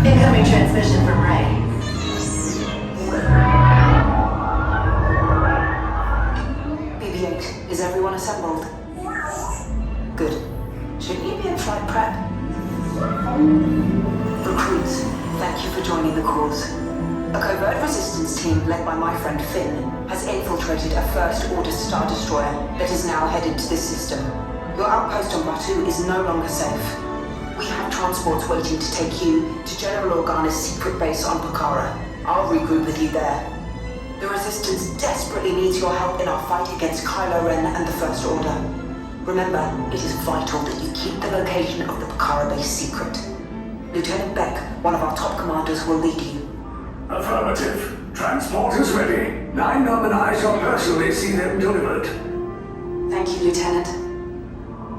Incoming transmission from Ray. BB-8, is everyone assembled? Good. Shouldn't you be in flight prep? Recruits, thank you for joining the cause. A covert resistance team led by my friend Finn has infiltrated a first-order Star Destroyer that is now headed to this system. Your outpost on Batu is no longer safe. We have transports waiting to take you to General Organa's secret base on Pucara. I'll regroup with you there. The Resistance desperately needs your help in our fight against Kylo Ren and the First Order. Remember, it is vital that you keep the location of the Pucara base secret. Lieutenant Beck, one of our top commanders, will lead you. Affirmative. Transport is ready. 9-Num and I shall personally see them delivered. Thank you, Lieutenant.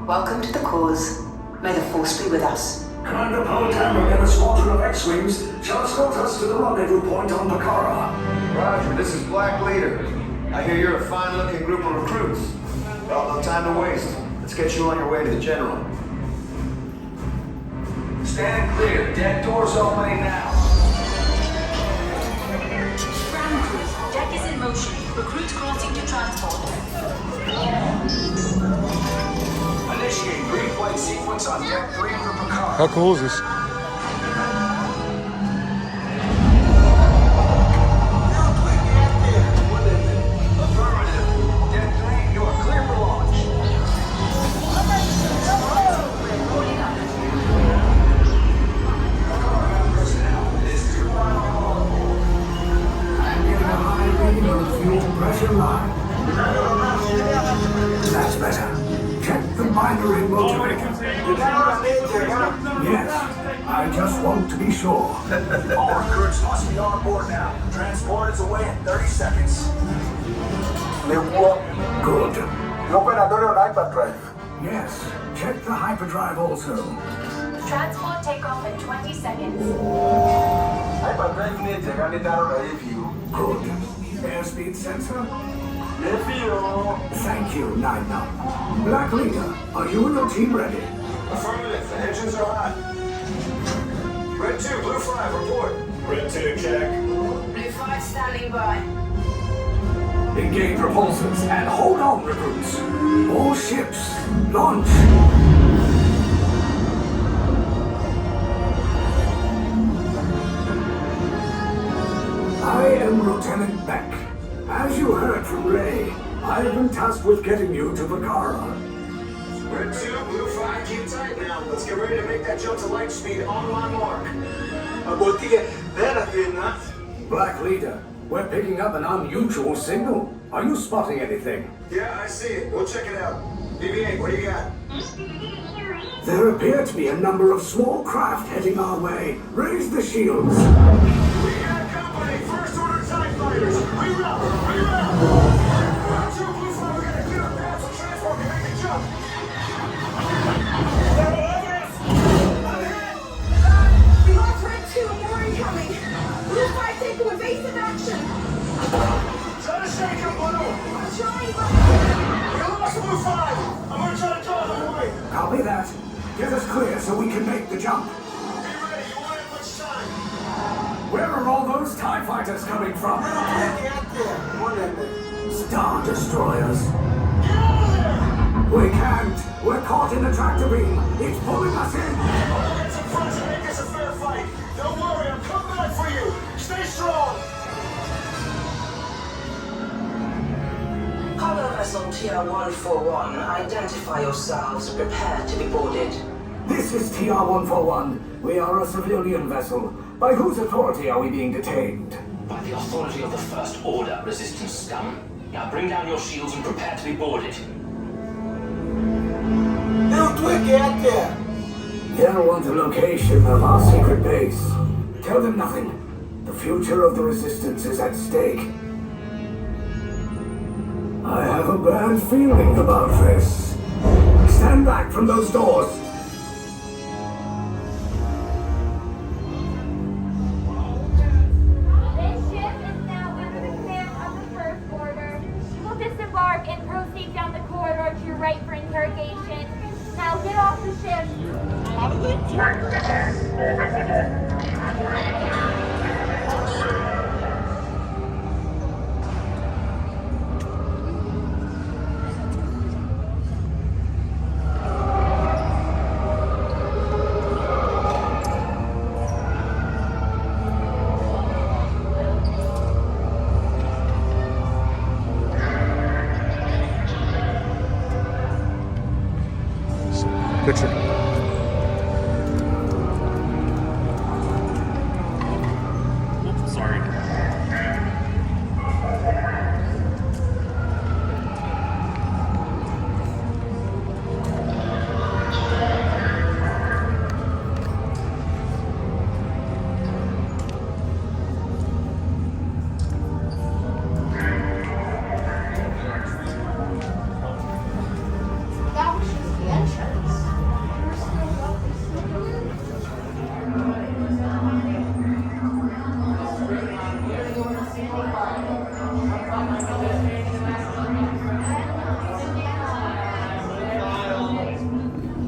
Welcome to the cause. May the Force be with us. Commander Poe Dameron and a squadron of X-Wings shall escort us to the rendezvous point on Pucara. Roger, this is Black Leader. I hear you're a fine-looking group of recruits. Well, no time to waste. Let's get you on your way to the General. Stand clear. Deck doors opening now. Ground crew, deck is in motion. Recruits crossing to transport. Initiate green flight sequence on deck 3 for Picard. How cool is this? Affirmative. Deck 3, you are clear for launch. Personnel, this is your final call. I'm getting a high reading on the fuel pressure line. That's better. Check the binary motivator. Yes, I just want to be sure. All recruits must be on board now. Transport is away in 30 seconds. Good. The operator on hyperdrive. Yes, check the hyperdrive also. Transport takeoff in 20 seconds. Hyperdrive needs a Ganitaro review. Good. Airspeed sensor? Review. Thank you, 9-Num. Black Leader, are you and your team ready? Affirmative. The engines are hot. Red 2, Blue 5, report. Red 2, check. Blue 5 standing by. Engage repulsors and hold on, recruits. All ships, launch. I am Lieutenant Beck. As you heard from Ray, I have been tasked with getting you to Pucara. Red 2, Blue 5, keep tight now. Let's get ready to make that jump to light speed on my mark. Black Leader, we're picking up an unusual signal. Are you spotting anything? Yeah, I see it. We'll check it out. BB-8, what do you got? There appear to be a number of small craft heading our way. Raise the shields. We got company. First order TIE fighters. Reroute. Red 2, Blue 5, we're gonna clear a path so transport can make the jump. We lost Red 2 and more incoming. Blue 5 taking evasive action. Try to shake him, Blue. I'm trying, but We lost Blue 5. I'm gonna try to draw them away. Copy that. Get us clear so we can make the jump. Be ready. You won't have much time. Where are all those TIE fighters coming from? Star Destroyers. Get out of there! We can't. We're caught in the tractor beam. It's pulling us in. I'll get some friends and make this a fair fight. Don't worry, I'm coming back for you. Stay strong. Cargo vessel TR-141, identify yourselves and prepare to be boarded. This is TR-141. We are a civilian vessel. By whose authority are we being detained? By the authority of the First Order, Resistance scum. Now bring down your shields and prepare to be boarded. They'll want the location of our secret base. Tell them nothing. The future of the Resistance is at stake. I have a bad feeling about this. Stand back from those doors. This ship is now under the command of the First Order. You will disembark and proceed down the corridor to your right for interrogation. Now get off the ship. Picture. Sorry. That was just the entrance. We're still up.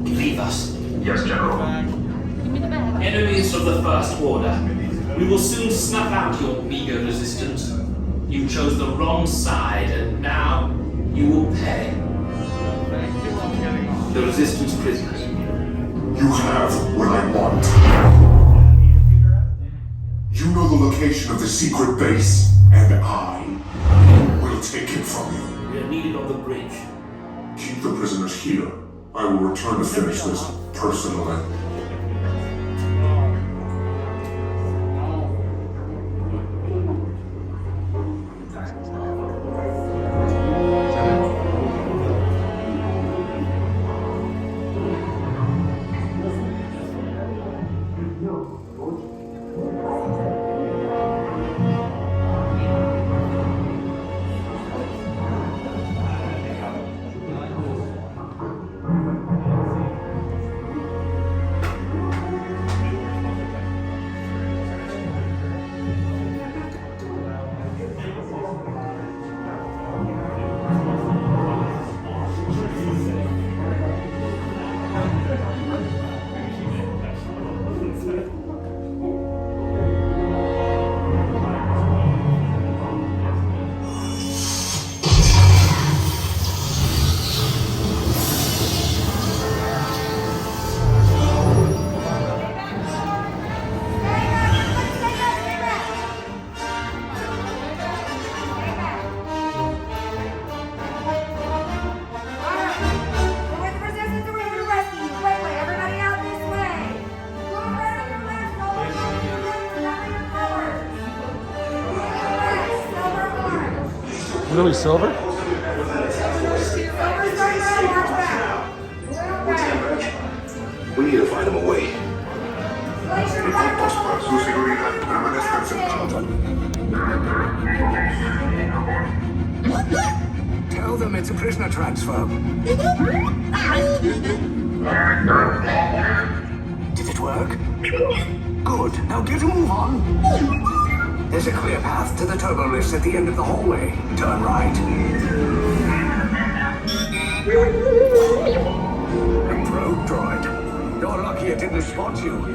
Leave us. Yes, General. Enemies of the First Order. We will soon snuff out your meager resistance. You chose the wrong side, and now you will pay. The Resistance prisoners. You have what I want. You know the location of the secret base, and I will take it from you. We are needed on the bridge. Keep the prisoners here. I will return to finish this personally. Really, Silver? We need to find him a way. Tell them it's a prisoner transfer. Did it work? Good. Now get a move on. There's a clear path to the turbo lifts at the end of the hallway. Turn right. A probe droid. You're lucky it didn't spot you.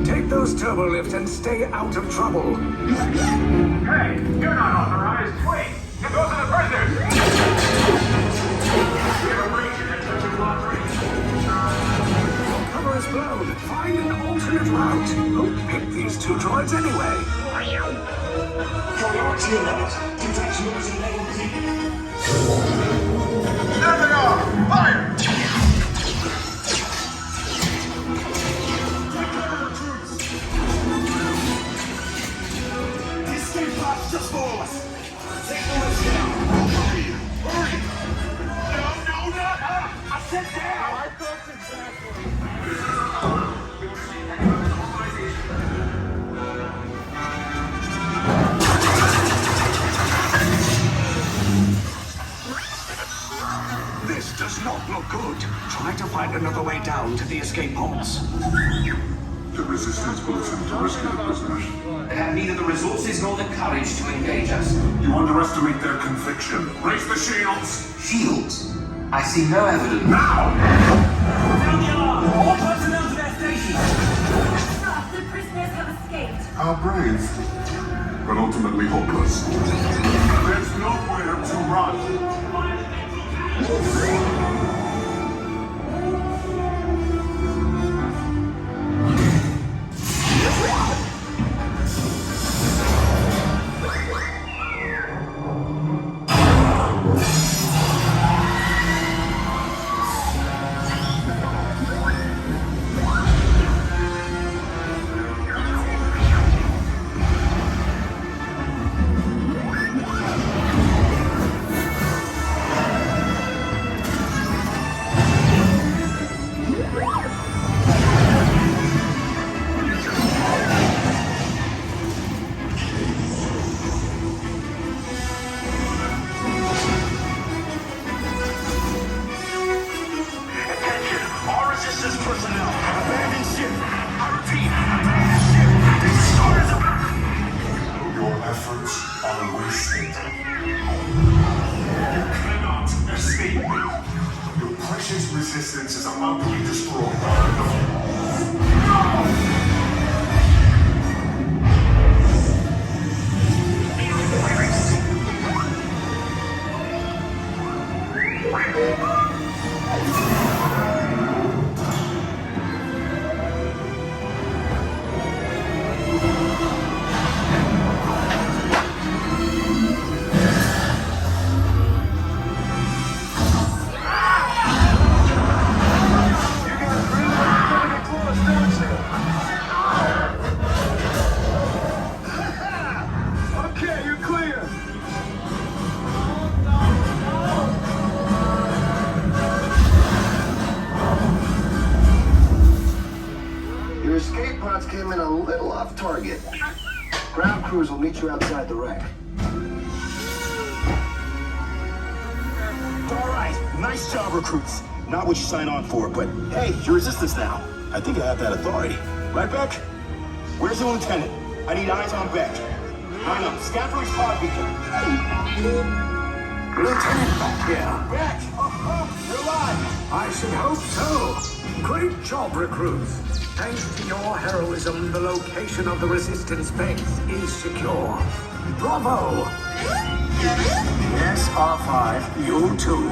Take those turbo lifts and stay out of trouble. Hey, you're not authorized. Wait, those are the prisoners. Cover is blown. Find an alternate route. Who picked these two droids anyway? Priority alert. Detachment there they are! Fire! Escape pods just below us. Take the lift down. Hurry! Hurry! No, not up! I said down! I thought exactly. find another way down to the escape pods. The Resistance will attempt to rescue the prisoners. They have neither the resources nor the courage to engage us. You underestimate their conviction. Raise the shields! Shields? I see no evidence. Now! Sound the alarm! All personnel to their stations! Sir, the prisoners have escaped. How brave, but ultimately hopeless. There's nowhere to run. Resistance is about to be destroyed. Escape pods came in a little off target. Ground crews will meet you outside the wreck. All right, nice job, recruits. Not what you signed on for, but hey, you're Resistance now. I think I have that authority. Right, Beck? Where's the lieutenant? I need eyes on Beck. Line up, scan for his pod beacon. Lieutenant Beck here. Beck! You're alive! I should hope so. Great job, recruits. Thanks to your heroism, the location of the Resistance base is secure. Bravo! Yes, R5, you too.